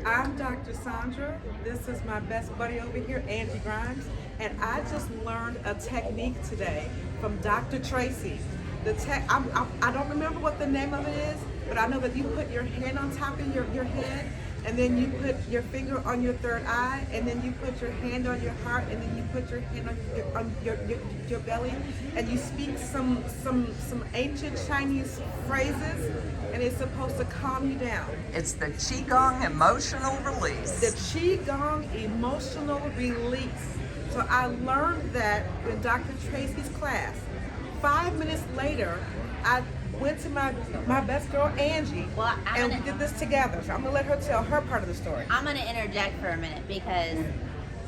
I'm Dr. Sandra. This is my best buddy over here, Angie Grimes, and I just learned a technique today from Dr. Tracy. I don't remember what the name of it is, but I know that you put your hand on top of your head, and then you put your finger on your third eye, and then you put your hand on your heart, and then you put your hand on your belly, and you speak some ancient Chinese phrases, and it's supposed to calm you down. It's the Qigong emotional release. The Qigong emotional release. So I learned that in Dr. Tracy's class. 5 minutes later, I went to my best girl Angie, and we did this together. So I'm gonna let her tell her part of the story. I'm gonna interject for a minute because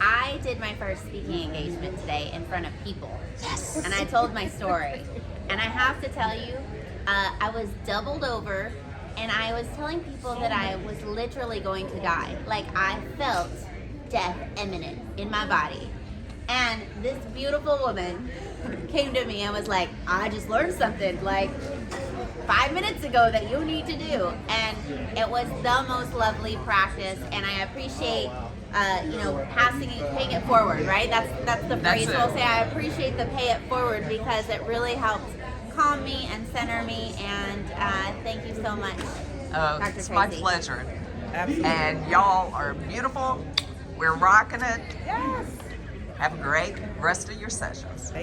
I did my first speaking engagement today in front of people. Yes. And I told my story. And I have to tell you, I was doubled over and I was telling people that I was literally going to die. Like I felt death imminent in my body. And this beautiful woman came to me and was like, I just learned something like 5 minutes ago that you need to do. And it was the most lovely practice, and I appreciate paying it forward, right? That's the phrase we'll say. I appreciate the pay it forward because it really helped calm me and center me, and thank you so much, Dr. It's Tracy. my pleasure. Absolutely. And y'all are beautiful. We're rocking it. Yes. Have a great rest of your sessions. Thank you.